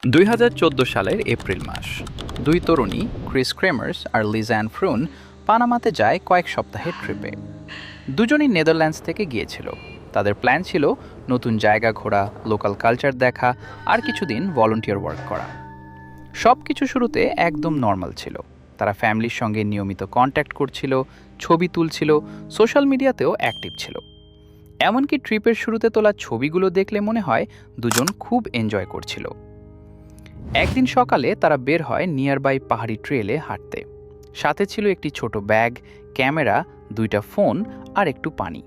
2014 সালের এপ্রিল মাস। দুই তরুণী ক্রিস ক্রেমার্স আর লিজান ফ্রুন পানামাতে যায় কয়েক সপ্তাহের ট্রিপে। দুজনই নেদারল্যান্ডস থেকে গিয়েছিল। তাদের প্ল্যান ছিল নতুন জায়গা ঘোরা, লোকাল কালচার দেখা আর কিছুদিন ভলান্টিয়ার ওয়ার্ক করা। সব কিছু শুরুতে একদম নর্মাল ছিল। তারা ফ্যামিলির সঙ্গে নিয়মিত কন্ট্যাক্ট করছিল, ছবি তুলছিল, সোশ্যাল মিডিয়াতেও অ্যাক্টিভ ছিল। এমনকি ট্রিপের শুরুতে তোলা ছবিগুলো দেখলে মনে হয় দুজন খুব এনজয় করছিল। একদিন সকালে তারা বের হয় নিয়ারবাই পাহাড়ি ট্রেলে হাঁটতে। সাথে ছিল একটি ছোট ব্যাগ, ক্যামেরা, 2টা ফোন আর একটু পানি।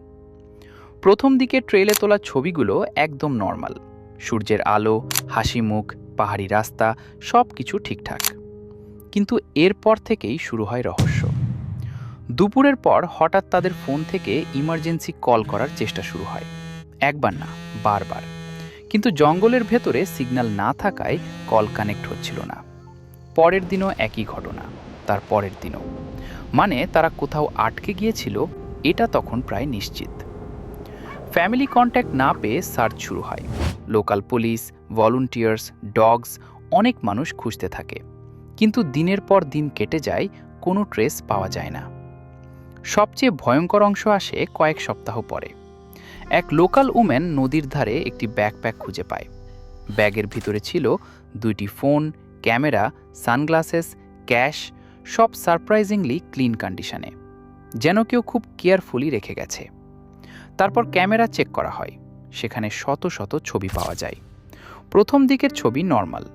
প্রথম দিকে ট্রেলে তোলা ছবিগুলো একদম নর্মাল। সূর্যের আলো, হাসি মুখ, পাহাড়ি রাস্তা, সব কিছু ঠিকঠাক। কিন্তু এরপর থেকেই শুরু হয় রহস্য। দুপুরের পর হঠাৎ তাদের ফোন থেকে ইমার্জেন্সি কল করার চেষ্টা শুরু হয়। একবার না, বারবার। কিন্তু জঙ্গলের ভেতরে সিগন্যাল না থাকায় কল কানেক্ট হচ্ছিল না। পরের দিনও একই ঘটনা, তার পরের দিনও। মানে তারা কোথাও আটকে গিয়েছিল, এটা তখন প্রায় নিশ্চিত। ফ্যামিলি কন্ট্যাক্ট না পেয়ে সার্চ শুরু হয়। লোকাল পুলিশ, ভলান্টিয়ার্স, ডগস, অনেক মানুষ খুঁজতে থাকে। কিন্তু দিনের পর দিন কেটে যায়, কোনো ট্রেস পাওয়া যায় না। সবচেয়ে ভয়ঙ্কর অংশ আসে কয়েক সপ্তাহ পরে। এক লোকাল উমেন নদীর ধারে একটি ব্যাকপ্যাক খুঁজে পায়। ব্যাগের ভিতরে ছিল 2টি ফোন, ক্যামেরা, সানগ্লাসেস, ক্যাশ, সব সারপ্রাইজিংলি ক্লিন কন্ডিশনে, যেন কেউ খুব কেয়ারফুলি রেখে গেছে। তারপর ক্যামেরা চেক করা হয়। সেখানে শত শত ছবি পাওয়া যায়। প্রথম দিকের ছবি নর্মাল,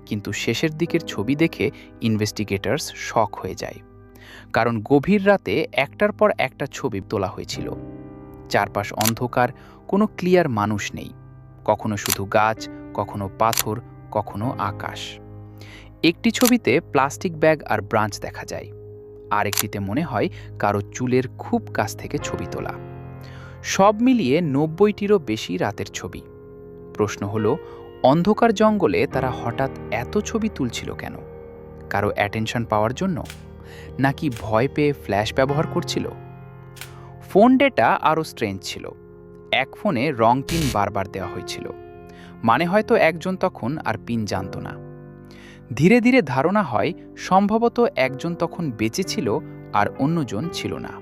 কিন্তু শেষের দিকের ছবি দেখে ইনভেস্টিগেটরস শক হয়ে যায়। কারণ গভীর রাতে একটার পর একটা ছবি তোলা হয়েছিল। চারপাশ অন্ধকার, কোনো ক্লিয়ার মানুষ নেই। কখনো শুধু গাছ, কখনো পাথর, কখনো আকাশ। একটি ছবিতে প্লাস্টিক ব্যাগ আর ব্রাঞ্চ দেখা যায়। আরেকটিতে মনে হয় কারো চুলের খুব কাছ থেকে ছবি তোলা। সব মিলিয়ে 90টিরও বেশি রাতের ছবি। প্রশ্ন হলো, অন্ধকার জঙ্গলে তারা হঠাৎ এত ছবি তুলছিল কেন? কারো অ্যাটেনশন পাওয়ার জন্য, নাকি ভয় পেয়ে ফ্ল্যাশ ব্যবহার করছিল? ফোন ডেটা আরও স্ট্রেঞ্জ ছিল। এক ফোনে রং পিন বারবার দেওয়া হয়েছিল। মানে হয়তো একজন তখন আর পিন জানত না। ধীরে ধীরে ধারণা হয় সম্ভবত একজন তখন বেঁচে ছিল আর অন্যজন ছিল না।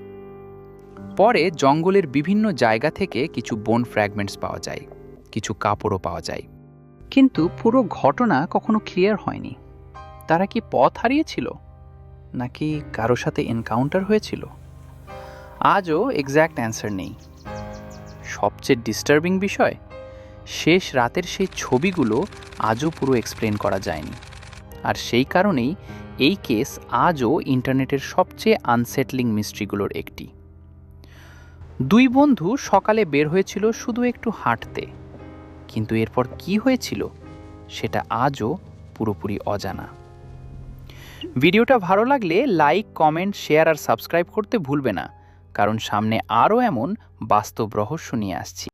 পরে জঙ্গলের বিভিন্ন জায়গা থেকে কিছু বোন ফ্র্যাগমেন্টস পাওয়া যায়, কিছু কাপড়ও পাওয়া যায়। কিন্তু পুরো ঘটনা কখনো ক্লিয়ার হয়নি। তারা কি পথ হারিয়েছিল, নাকি কারো সাথে এনকাউন্টার হয়েছিল? আজও এক্স্যাক্ট অ্যান্সার নেই। সবচেয়ে ডিস্টার্বিং বিষয়, শেষ রাতের সেই ছবিগুলো আজও পুরো এক্সপ্লেন করা যায়নি। আর সেই কারণেই এই কেস আজও ইন্টারনেটের সবচেয়ে আনসেটলিং মিস্ট্রিগুলোর একটি। দুই বন্ধু সকালে বের হয়েছিল শুধু একটু হাঁটতে, কিন্তু এরপর কি হয়েছিল সেটা আজও পুরোপুরি অজানা। ভিডিওটা ভালো লাগলে লাইক, কমেন্ট, শেয়ার আর সাবস্ক্রাইব করতে ভুলবে না, কারণ সামনে আরও এমন বাস্তব রহস্য নিয়ে আসছি।